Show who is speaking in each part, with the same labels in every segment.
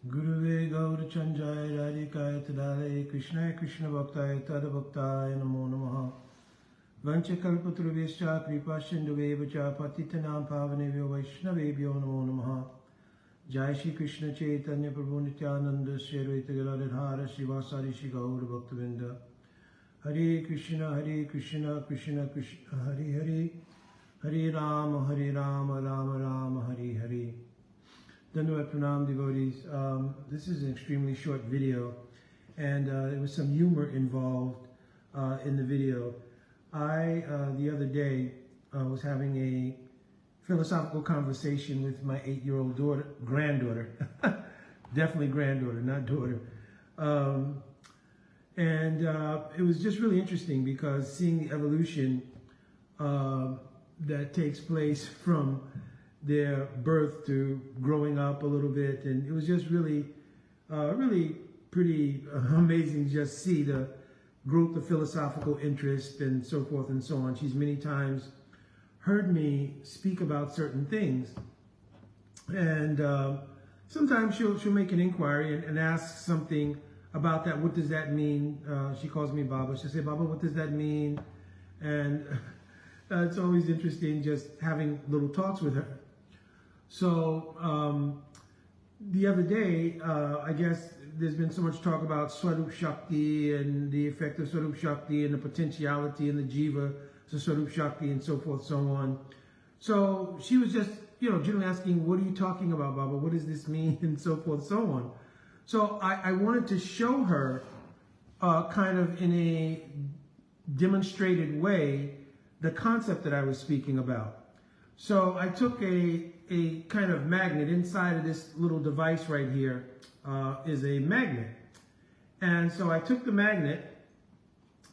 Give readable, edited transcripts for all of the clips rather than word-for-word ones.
Speaker 1: Guruve Gaur Chanjaya Radhikaya Tadale Krishna Krishna Bhaktaya Tadabhaktaya Namo Namaha Vanchakalpatruvescha Kripa Sindhuvevacha Patitanam Pavanevyo Vaishnavebhyo Namo Namaha Jai Shri Krishna Chaitanya Prabhu Nityananda Shri Advaita Gadadhara Srivasari Shri Gaur Bhaktavinda Hare Krishna Krishna Krishna Hare Hare Hare Rama Rama Rama Hare Hare. Dandavat Pranam devotees. This is an extremely short video, and there was some humor involved in the video. I, the other day, was having a philosophical conversation with my 8-year-old granddaughter, definitely granddaughter, not daughter. And it was just really interesting because seeing the evolution that takes place from their birth to growing up a little bit, and it was just really pretty amazing to just see the growth of philosophical interest and so forth and so on. She's many times heard me speak about certain things, and sometimes she'll make an inquiry and ask something about that. What does that mean? She calls me Baba. She'll say, Baba, what does that mean? And it's always interesting just having little talks with her. So the other day, I guess there's been so much talk about svarupa shakti and the effect of svarupa shakti and the potentiality and the jiva to svarupa shakti and so forth, so on. So she was just, generally asking, what are you talking about, Baba? What does this mean? And so forth, so on. So I wanted to show her kind of in a demonstrated way the concept that I was speaking about. So I took a kind of magnet. Inside of this little device right here is a magnet. And so I took the magnet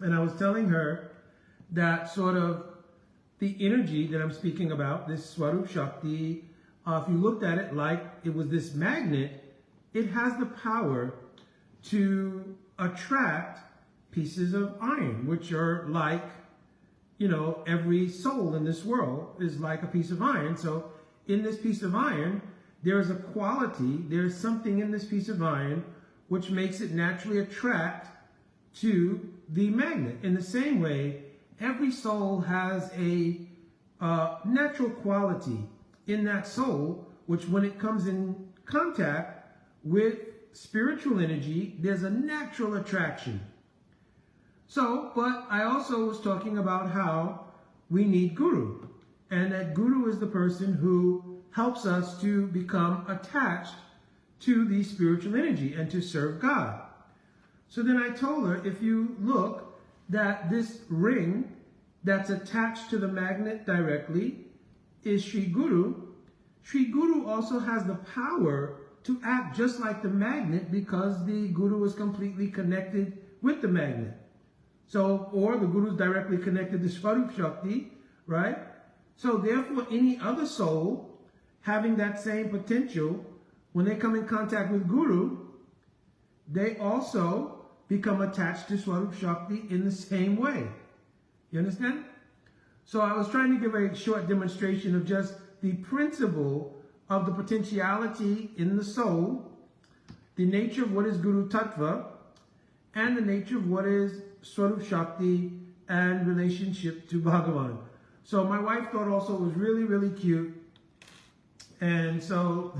Speaker 1: and I was telling her that sort of the energy that I'm speaking about, this svarupa shakti, if you looked at it like it was this magnet, it has the power to attract pieces of iron, which are like, every soul in this world is like a piece of iron. So in this piece of iron, there is a quality, there's something in this piece of iron which makes it naturally attract to the magnet. In the same way, every soul has a natural quality in that soul, which when it comes in contact with spiritual energy, there's a natural attraction. So, but I also was talking about how we need guru, and that guru is the person who helps us to become attached to the spiritual energy and to serve God. So then I told her, if you look, that this ring that's attached to the magnet directly is Sri Guru. Sri Guru also has the power to act just like the magnet because the Guru is completely connected with the magnet. So, or the Guru is directly connected to svarupa shakti, right? So therefore, any other soul having that same potential, when they come in contact with Guru, they also become attached to svarupa shakti in the same way. You understand? So I was trying to give a short demonstration of just the principle of the potentiality in the soul, the nature of what is Guru Tattva, and the nature of what is svarupa shakti and relationship to Bhagavan. So my wife thought also it was really, really cute. And so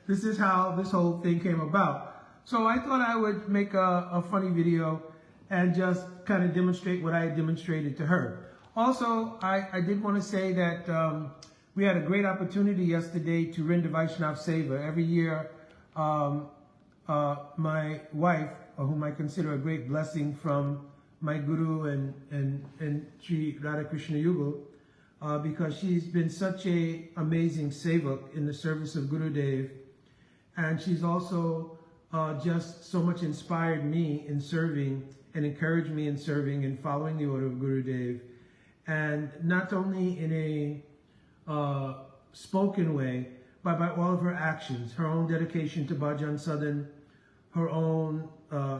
Speaker 1: this is how this whole thing came about. So I thought I would make a funny video and just kind of demonstrate what I had demonstrated to her. Also, I did want to say that we had a great opportunity yesterday to render Vaishnav Seva. Every year, my wife, whom I consider a great blessing from my Guru and Sri Radhakrishna Yugal, because she's been such an amazing sevak in the service of Gurudev, and she's also just so much inspired me in serving and encouraged me in serving and following the order of Gurudev, and not only in a spoken way, but by all of her actions, her own dedication to Bhajan Sadhan, her own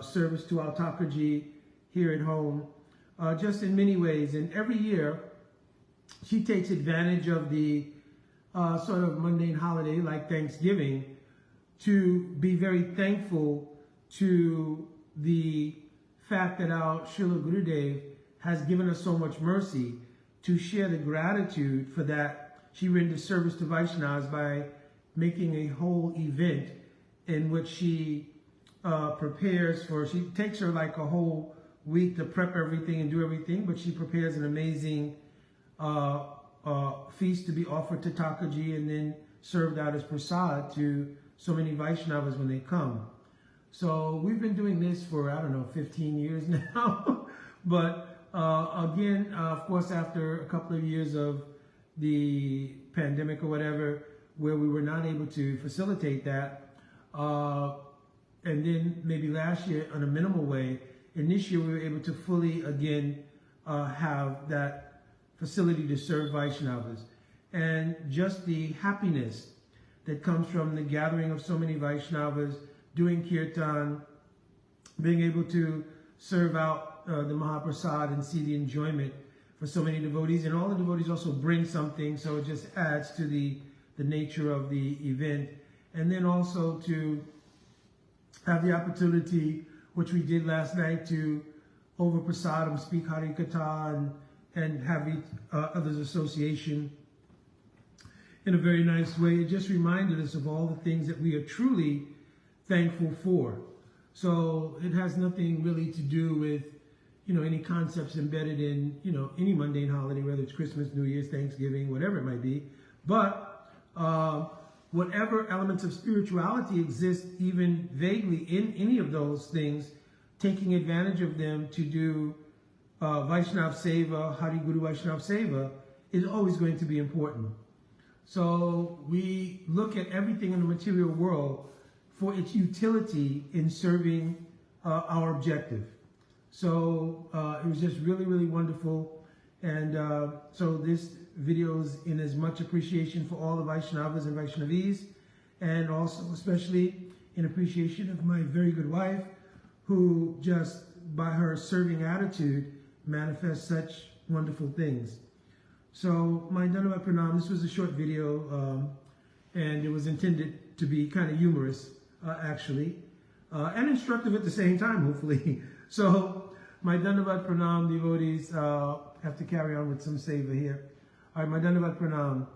Speaker 1: service to Altakaji here at home, just in many ways. And every year, she takes advantage of the sort of mundane holiday like Thanksgiving to be very thankful to the fact that our Srila Gurudev has given us so much mercy, to share the gratitude for that. She renders service to Vaishnavas by making a whole event in which she she takes her like a whole week to prep everything and do everything, but she prepares an amazing feast to be offered to Thakurji and then served out as prasad to so many Vaishnavas when they come. So we've been doing this for, I don't know, 15 years now. But again, of course, after a couple of years of the pandemic or whatever, where we were not able to facilitate that, and then maybe last year in a minimal way, and this year we were able to fully again have that facility to serve Vaishnavas. And just the happiness that comes from the gathering of so many Vaishnavas, doing kirtan, being able to serve out the Mahaprasad and see the enjoyment for so many devotees. And all the devotees also bring something, so it just adds to the nature of the event. And then also to have the opportunity, which we did last night, to over prasadam speak Hari Katha and have each others association in a very nice way. It just reminded us of all the things that we are truly thankful for. So it has nothing really to do with, any concepts embedded in, any mundane holiday, whether it's Christmas, New Year's, Thanksgiving, whatever it might be. But whatever elements of spirituality exist, even vaguely in any of those things, taking advantage of them to do Vaishnav Seva, Hari Guru Vaishnav Seva, is always going to be important. So we look at everything in the material world for its utility in serving our objective. So it was just really, really wonderful. And so this video is in as much appreciation for all the Vaishnavas and Vaishnavis, and also especially in appreciation of my very good wife, who just by her serving attitude manifests such wonderful things. So my Dandavat Pranam, this was a short video, and it was intended to be kind of humorous, actually, and instructive at the same time, hopefully. So my Dandavat Pranam, devotees, have to carry on with some seva here. All right, my Dandavat Pranam.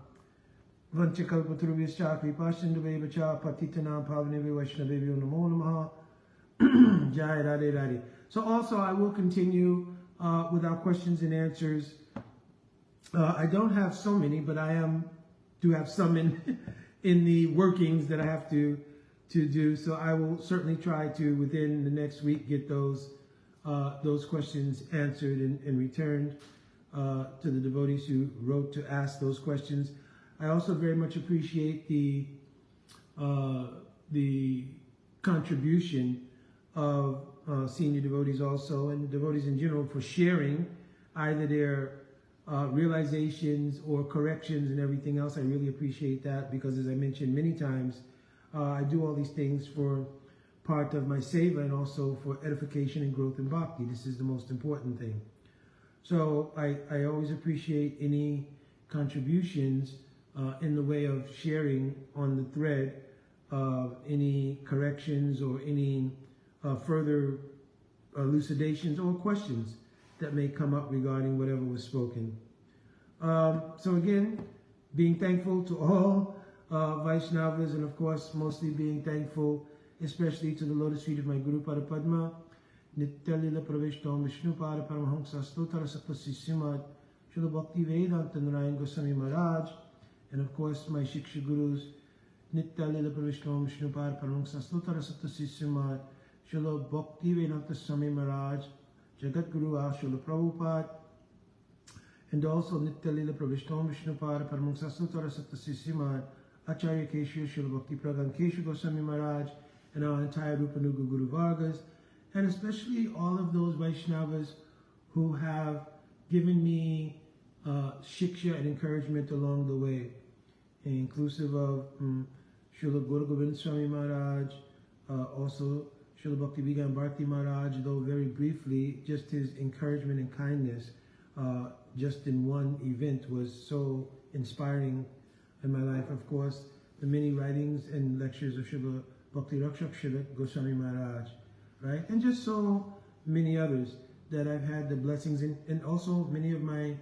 Speaker 1: Vanchakalpaturubhyascha kripasindhubheva cha patitanam pavanebhyo vaishnavebhyo namo namaha. Jai Radhe Radhe. So also I will continue with our questions and answers. I don't have so many, but I do have some in the workings that I have to do. So I will certainly try to, within the next week, get those questions answered and returned to the devotees who wrote to ask those questions. I also very much appreciate the contribution of senior devotees also, and devotees in general, for sharing either their realizations or corrections and everything else. I really appreciate that, because as I mentioned many times, I do all these things for part of my seva and also for edification and growth in bhakti. This is the most important thing. So I always appreciate any contributions in the way of sharing on the thread any corrections or any further elucidations or questions that may come up regarding whatever was spoken. So again, being thankful to all Vaishnavas, and of course mostly being thankful especially to the lotus feet of my Guru Pada Padma, Nityalila Pravishtam Vishnu Pada Paramahamsa Stotara Sapasi Simad Srila Bhakti Vedanta Narayan Goswami Maharaj, and of course my Shiksha Gurus, Nityalila Pravishtam Vishnu Pada Paramahamsa Stotara Sapasi Simad Srila Bhakti Vedanta Swami Maharaj, Jagat Guru Srila Prabhupada, and also Nityalila Pravishtam Vishnu Pada Paramahamsa Stotara Sapasi Simad Acharya Keshu Srila Bhakti Pragan Keshu Goswami Maharaj, and our entire Rupanuga Guru Vargas, and especially all of those Vaishnavas who have given me shiksha and encouragement along the way, inclusive of Srila Guru Govind Swami Maharaj, also Srila Bhakti Vigan Bharti Maharaj, though very briefly, just his encouragement and kindness just in one event was so inspiring in my life. Of course, the many writings and lectures of Srila Bhakti Rakshak Srila Goswami Maharaj, right? And just so many others that I've had the blessings in, and also many of my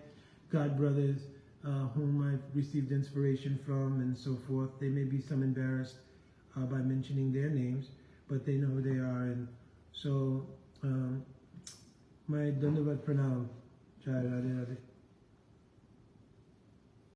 Speaker 1: God brothers whom I've received inspiration from and so forth. They may be some embarrassed by mentioning their names, but they know who they are. And so, my Dandavat Pranam. Jai Radhe Radhe.